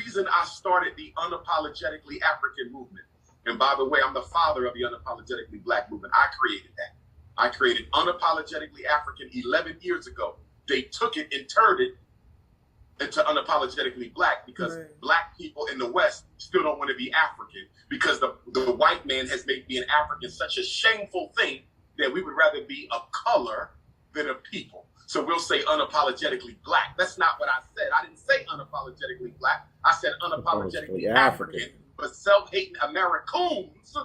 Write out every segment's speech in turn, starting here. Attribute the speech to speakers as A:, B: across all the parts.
A: reason I started the unapologetically African movement, and by the way, I'm the father of the unapologetically Black movement. I created that. I created Unapologetically African 11 years ago. They took it and turned it into Unapologetically Black because Black people in the West still don't want to be African because the white man has made being African such a shameful thing that we would rather be a color than a people. So we'll say unapologetically Black. That's not what I said. I didn't say unapologetically Black. I said unapologetically African. But self-hating Americans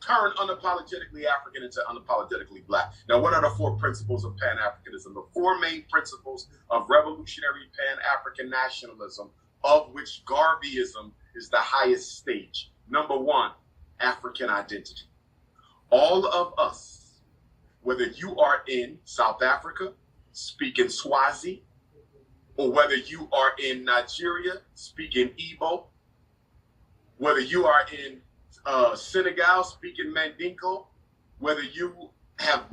A: turn unapologetically African into unapologetically Black. Now, what are the 4 principles of Pan-Africanism? The 4 main principles of revolutionary Pan-African nationalism, of which Garveyism is the highest stage. Number 1, African identity. All of us, whether you are in South Africa, speaking Swazi, or whether you are in Nigeria, speaking Igbo, whether you are in Senegal, speaking Mandingo, whether you have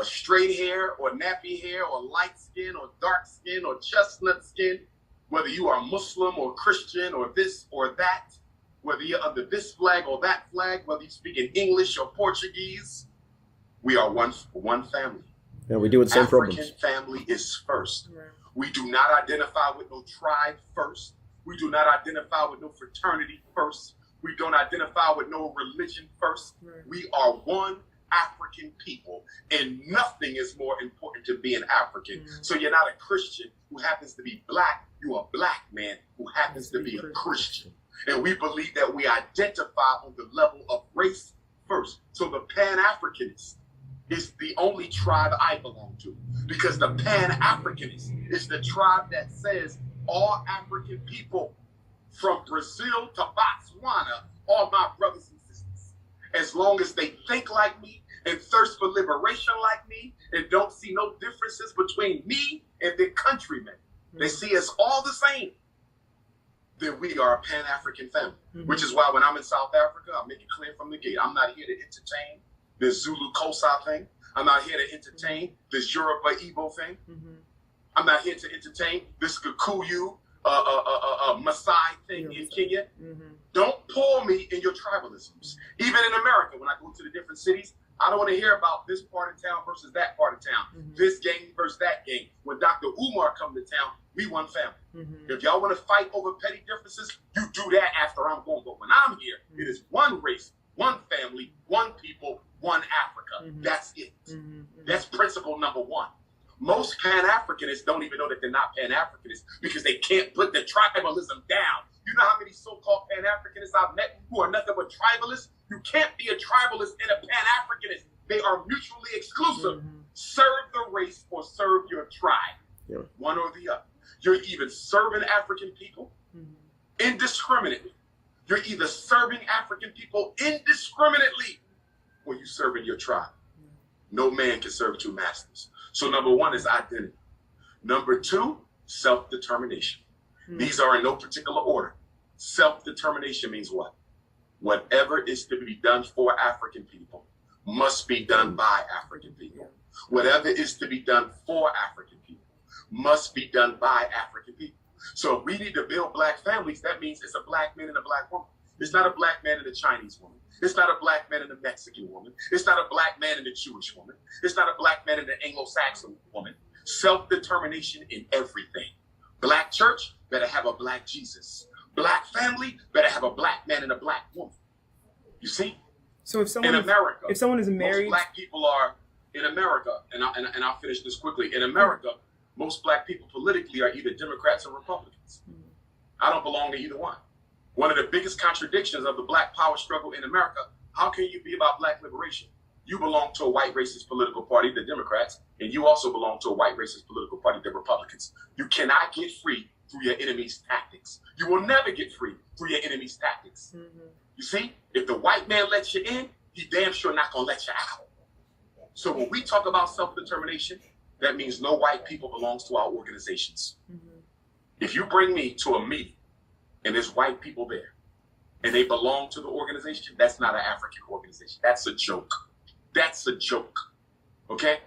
A: straight hair or nappy hair or light skin or dark skin or chestnut skin, whether you are Muslim or Christian or this or that, whether you're under this flag or that flag, whether you speak in English or Portuguese, we are one family.
B: Yeah, we do it same problems.
A: African family is first. Right. We do not identify with no tribe first. We do not identify with no fraternity first. We don't identify with no religion first. Right. We are one African people, and nothing is more important to being African. So you're not a Christian who happens to be Black. You're a Black man who happens to be a Christian. And we believe that we identify on the level of race first. So the Pan-Africanist is the only tribe I belong to, because the Pan-Africanist is the tribe that says all African people from Brazil to Botswana are my brothers and sisters. As long as they think like me and thirst for liberation like me and don't see no differences between me and their countrymen, they see us all the same, then we are a Pan-African family. Which is why when I'm in South Africa, I make it clear from the gate, I'm not here to entertain this Zulu Kosa thing. I'm not here to entertain this Yoruba Igbo thing. I'm not here to entertain this Kikuyu Maasai thing in Kenya. Don't pull me in your tribalisms. Even in America, when I go to the different cities, I don't want to hear about this part of town versus that part of town, this gang versus that gang. When Dr. Umar come to town, we one family. If y'all want to fight over petty differences, you do that after I'm gone. But when I'm here, it is one race, one family, one people, one Africa. That's it. That's principle number 1. Most Pan-Africanists don't even know that they're not Pan-Africanists because they can't put the tribalism down. You know how many so-called Pan-Africanists I've met who are nothing but tribalists? You can't be a tribalist and a Pan-Africanist. They are mutually exclusive. Serve the race or serve your tribe. One or the other. You're either serving African people indiscriminately. You're either serving African people indiscriminately or you serving your tribe. No man can serve 2 masters. So number 1 is identity. Number 2, self-determination. These are in no particular order. Self-determination means what? Whatever is to be done for African people must be done by African people. Whatever is to be done for African people must be done by African people. So if we need to build Black families, that means it's a Black man and a Black woman. It's not a Black man and a Chinese woman. It's not a Black man and a Mexican woman. It's not a Black man and a Jewish woman. It's not a Black man and an Anglo-Saxon woman. Self-determination in everything. Black church better have a Black Jesus. Black family better have a Black man and a Black woman. You see?
C: So if someone
A: in America,
C: if someone is married,
A: most Black people are in America, and I'll finish this quickly. In America, most Black people politically are either Democrats or Republicans. I don't belong to either one. One of the biggest contradictions of the Black power struggle in America, how can you be about Black liberation? You belong to a white racist political party, the Democrats, and you also belong to a white racist political party, the Republicans. You cannot get free through your enemy's tactics. You will never get free through your enemy's tactics. You see, if the white man lets you in, he damn sure not gonna let you out. So when we talk about self-determination, that means no white people belongs to our organizations. If you bring me to a meeting and there's white people there and they belong to the organization, that's not an African organization. That's a joke. That's a joke. Okay?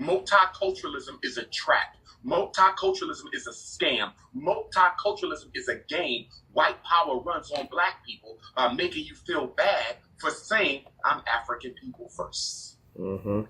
A: Multiculturalism is a trap. Multiculturalism is a scam. Multiculturalism is a game. White power runs on black people by making you feel bad for saying, I'm African people first.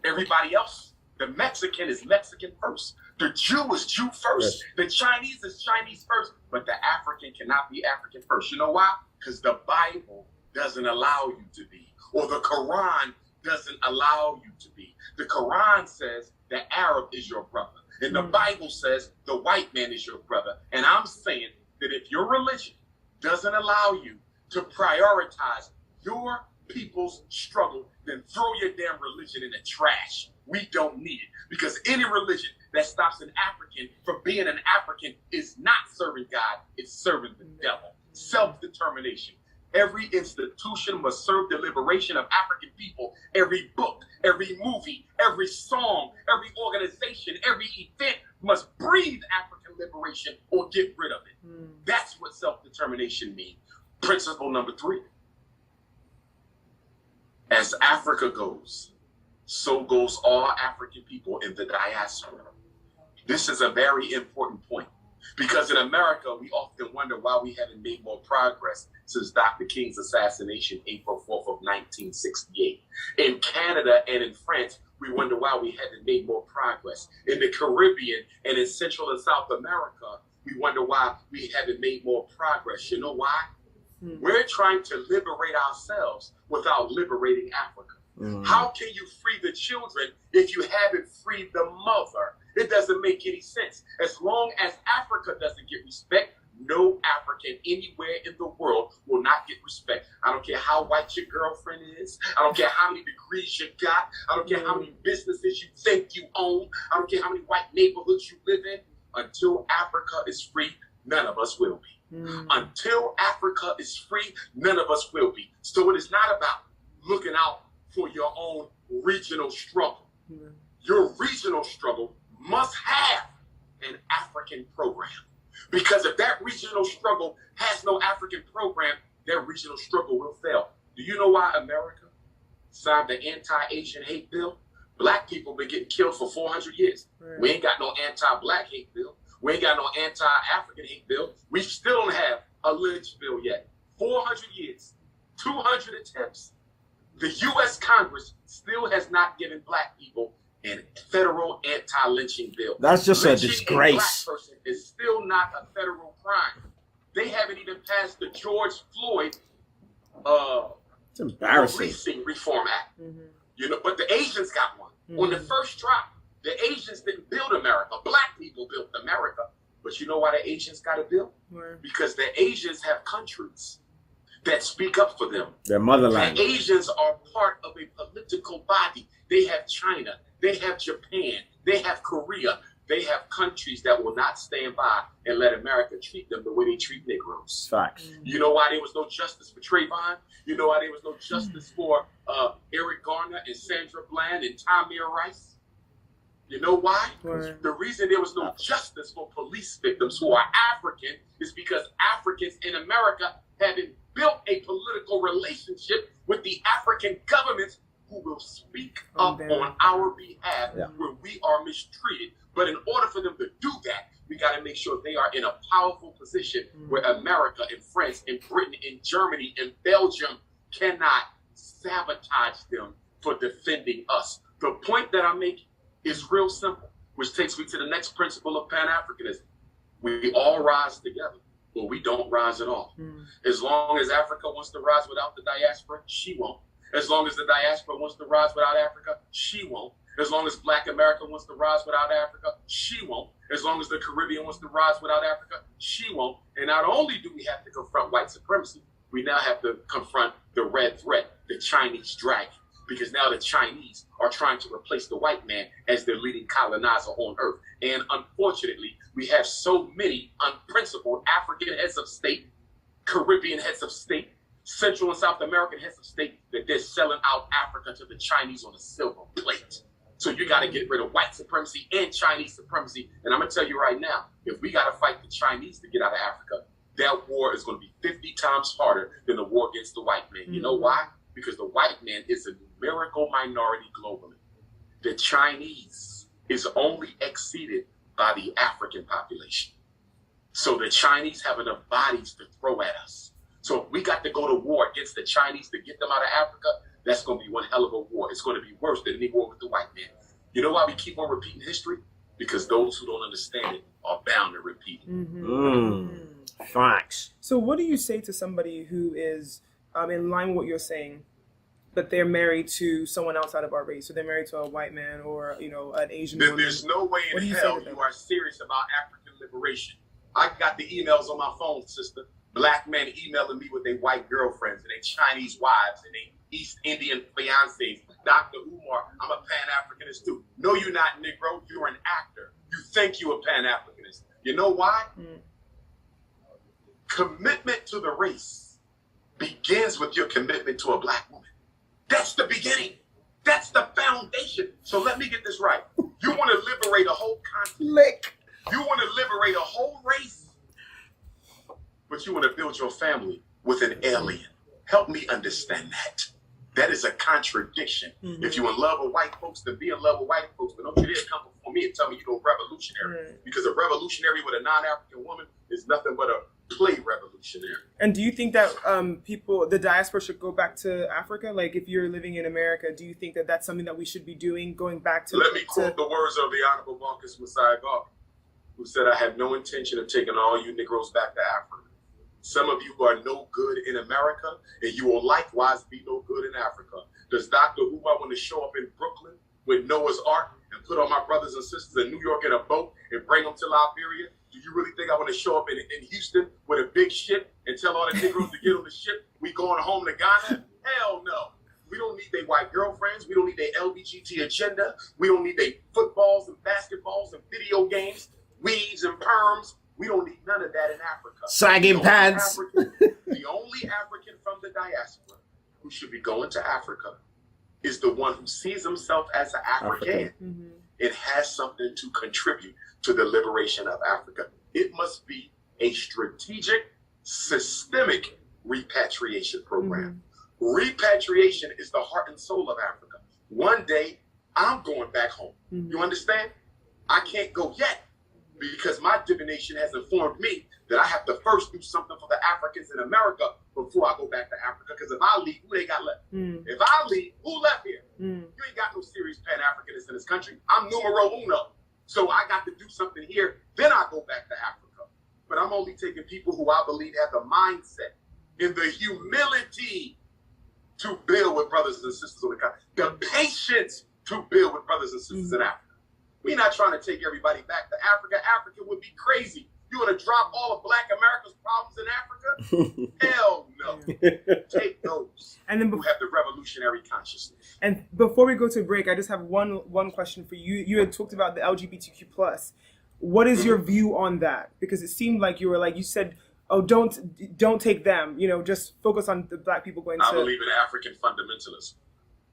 A: Everybody else, the Mexican is Mexican first. The Jew is Jew first. Yes. The Chinese is Chinese first. But the African cannot be African first. You know why? Because the Bible doesn't allow you to be. Or the Quran doesn't allow you to be. The Quran says the Arab is your brother. And the Bible says the white man is your brother. And I'm saying that if your religion doesn't allow you to prioritize your people's struggle, then throw your damn religion in the trash. We don't need it. Because any religion that stops an African from being an African is not serving God, it's serving the devil. Self-determination. Every institution must serve the liberation of African people. Every book, every movie, every song, every organization, every event must breathe African liberation or get rid of it. That's what self-determination means. Principle number 3. As Africa goes, so goes all African people in the diaspora. This is a very important point. Because in America, we often wonder why we haven't made more progress since Dr. King's assassination, April 4th of 1968. In Canada and in France, we wonder why we haven't made more progress. In the Caribbean and in Central and South America, we wonder why we haven't made more progress. You know why? We're trying to liberate ourselves without liberating Africa. How can you free the children if you haven't freed the mother? It doesn't make any sense. As long as Africa doesn't get respect, no African anywhere in the world will not get respect. I don't care how white your girlfriend is. I don't care how many degrees you got. I don't care how many businesses you think you own. I don't care how many white neighborhoods you live in. Until Africa is free, none of us will be. Until Africa is free, none of us will be. So it is not about looking out for your own regional struggle. Your regional struggle must have an African program. Because if that regional struggle has no African program, that regional struggle will fail. Do you know why America signed the anti-Asian hate bill? Black people been getting killed for 400 years. We ain't got no anti-black hate bill. We ain't got no anti-African hate bill. We still don't have a lynch bill yet. 400 years, 200 attempts. The U.S. Congress still has not given black people a federal anti-lynching bill.
B: That's just
A: Lynching
B: a disgrace.
A: a black person is still not a federal crime. They haven't even passed the George Floyd
B: it's embarrassing.
A: Policing Reform Act. You know, but the Asians got one. On the first try, the Asians didn't build America. Black people built America. But you know why the Asians got a bill? Because the Asians have countries that speak up for them.
B: Their motherland.
A: The Asians are part of a political body. They have China. They have Japan. They have Korea. They have countries that will not stand by and let America treat them the way they treat Negroes.
B: Facts.
A: You know why there was no justice for Trayvon? You know why there was no justice for Eric Garner and Sandra Bland and Tamir Rice? You know why? The reason there was no justice for police victims who are African is because Africans in America haven't built a political relationship with the African governments who will speak up on our behalf when we are mistreated. But in order for them to do that, we got to make sure they are in a powerful position where America and France and Britain and Germany and Belgium cannot sabotage them for defending us. The point that I'm making is real simple, which takes me to the next principle of Pan-Africanism. We all rise together, or we don't rise at all. As long as Africa wants to rise without the diaspora, she won't. As long as the diaspora wants to rise without Africa, she won't. As long as Black America wants to rise without Africa, she won't. As long as the Caribbean wants to rise without Africa, she won't. And not only do we have to confront white supremacy, we now have to confront the red threat, the Chinese dragon. Because now the Chinese are trying to replace the white man as their leading colonizer on earth. And unfortunately, we have so many unprincipled African heads of state, Caribbean heads of state, Central and South American heads of state that they're selling out Africa to the Chinese on a silver plate. So you got to get rid of white supremacy and Chinese supremacy. And I'm going to tell you right now, if we got to fight the Chinese to get out of Africa, that war is going to be 50 times harder than the war against the white man. You know why? Because the white man is a numerical minority globally. The Chinese is only exceeded by the African population. So the Chinese have enough bodies to throw at us. So if we got to go to war against the Chinese to get them out of Africa, that's going to be one hell of a war. It's going to be worse than any war with the white man. You know why we keep on repeating history? Because those who don't understand it are bound to repeat it.
B: Facts.
C: So what do you say to somebody who is in line with what you're saying, but they're married to someone outside of our race? So they're married to a white man or, an Asian woman.
A: There's no way in hell you are serious about African liberation. I got the emails on my phone, sister. Black men emailing me with their white girlfriends and their Chinese wives and their East Indian fiancés. Dr. Umar, I'm a Pan-Africanist too. No, you're not, Negro. You're an actor. You think you're a Pan-Africanist. You know why? Commitment to the race begins with your commitment to a black woman. That's the beginning. That's the foundation. So let me get this right. You want to liberate a whole continent. You want to liberate a whole race. But you want to build your family with an alien. Help me understand that. That is a contradiction. If you're in love with white folks, then be in love with white folks. But don't you dare come before me and tell me you're a revolutionary. Because a revolutionary with a non-African woman is nothing but a play revolutionary.
C: And do you think that the diaspora should go back to Africa? Like if you're living in America, do you think that that's something that we should be doing, going back to...
A: Let me quote the words of the Honorable Marcus Messiah Garvey, who said, I have no intention of taking all you Negroes back to Africa. Some of you are no good in America, and you will likewise be no good in Africa. Does Dr. Umar want to show up in Brooklyn with Noah's Ark and put all my brothers and sisters in New York in a boat and bring them to Liberia? Do you really think I want to show up in Houston with a big ship and tell all the Negroes to get on the ship? We going home to Ghana? Hell no. We don't need their white girlfriends. We don't need their LBGT agenda. We don't need their footballs and basketballs and video games, weaves and perms. We don't need none of that in Africa.
B: Sagging pants.
A: The only African from the diaspora who should be going to Africa is the one who sees himself as an African and has something to contribute to the liberation of Africa. It must be a strategic, systemic repatriation program. Repatriation is the heart and soul of Africa. One day, I'm going back home. You understand? I can't go yet, because my divination has informed me that I have to first do something for the Africans in America before I go back to Africa. Because if I leave, who they got left? If I leave, who left here? You ain't got no serious Pan-Africanists in this country. I'm numero uno. So I got to do something here, then I go back to Africa. But I'm only taking people who I believe have the mindset and the humility to build with brothers and sisters on the continent, the patience to build with brothers and sisters in Africa. We're not trying to take everybody back to Africa. Africa would be crazy. You want to drop all of Black America's problems in Africa? Hell no. Take those
C: and then
A: who have the revolutionary consciousness.
C: And before we go to break, I just have one question for you. You had talked about the LGBTQ+. What is your view on that? Because it seemed like you said, oh, don't take them. Just focus on the Black people going to...
A: I believe in African fundamentalism.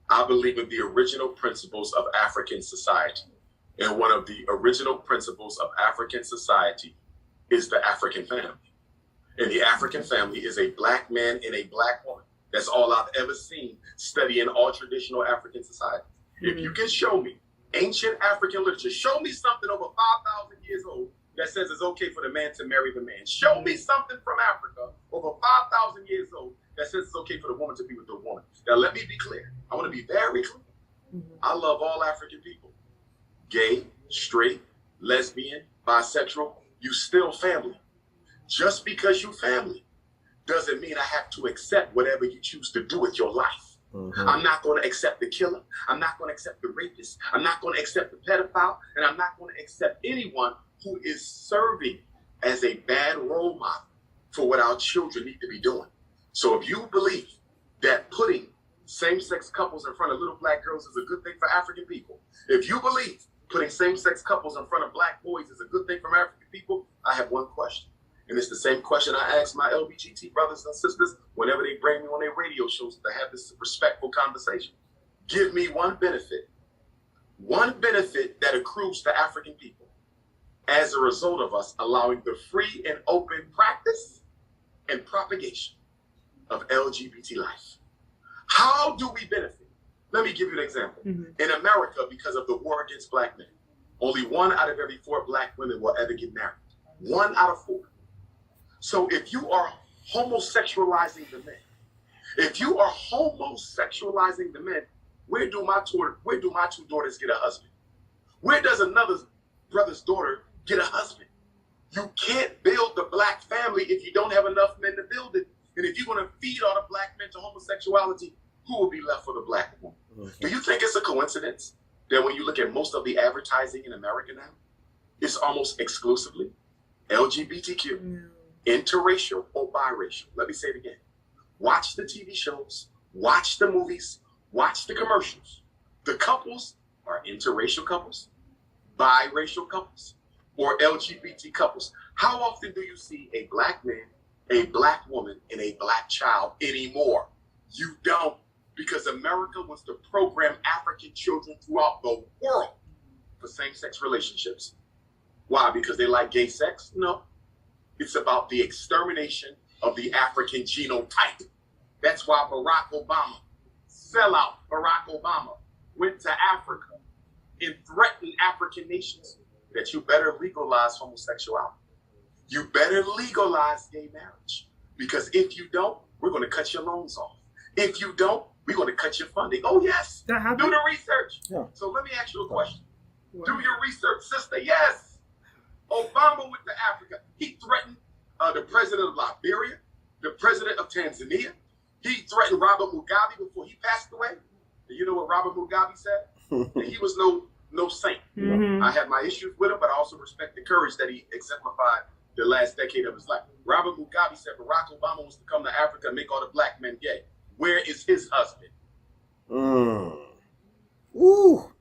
A: I believe in the original principles of African society. And one of the original principles of African society is the African family. And the African family is a Black man and a Black woman. That's all I've ever seen studying all traditional African societies. If you can show me ancient African literature, show me something over 5,000 years old that says it's okay for the man to marry the man. Show me something from Africa over 5,000 years old that says it's okay for the woman to be with the woman. Now, let me be clear. I want to be very clear. I love all African people. Gay, straight, lesbian, bisexual, you still family. Just because you family doesn't mean I have to accept whatever you choose to do with your life. I'm not going to accept the killer. I'm not going to accept the rapist. I'm not going to accept the pedophile. And I'm not going to accept anyone who is serving as a bad role model for what our children need to be doing. So if you believe that putting same-sex couples in front of little Black girls is a good thing for African people, if you believe putting same-sex couples in front of Black boys is a good thing for African people, I have one question. And it's the same question I ask my LBGT brothers and sisters whenever they bring me on their radio shows to have this respectful conversation. Give me one benefit that accrues to African people as a result of us allowing the free and open practice and propagation of LGBT life. How do we benefit? Let me give you an example. In America, because of the war against Black men, Only 1 out of every 4 black women will ever get married. 1 out of 4. So if you are homosexualizing the men, where do my 2 daughters get a husband? Where does another brother's daughter get a husband? You can't build the black family if you don't have enough men to build it. And if you're going to feed all the black men to homosexuality, who will be left for the black woman? Do you think it's a coincidence that when you look at most of the advertising in America now, it's almost exclusively LGBTQ, interracial, or biracial? Let me say it again. Watch the TV shows, watch the movies, watch the commercials. The couples are interracial couples, biracial couples, or LGBT couples. How often do you see a black man, a black woman, and a black child anymore? You don't, because America wants to program African children throughout the world for same-sex relationships. Why? Because they like gay sex? No. It's about the extermination of the African genotype. That's why Barack Obama, sellout Barack Obama, went to Africa and threatened African nations that you better legalize homosexuality. You better legalize gay marriage. Because if you don't, we're going to cut your loans off. If you don't, we're going to cut your funding. Oh, yes.
C: That happened?
A: Do the research.
B: Yeah.
A: So let me ask you a question.
C: Wow.
A: Do your research, sister. Yes. Obama went to Africa. He threatened the president of Liberia, the president of Tanzania. He threatened Robert Mugabe before he passed away. And you know what Robert Mugabe said? That he was no saint.
C: Mm-hmm.
A: I had my issues with him, but I also respect the courage that he exemplified the last decade of his life. Robert Mugabe said Barack Obama wants to come to Africa and make all the black men gay. Where is his husband?
B: Ooh.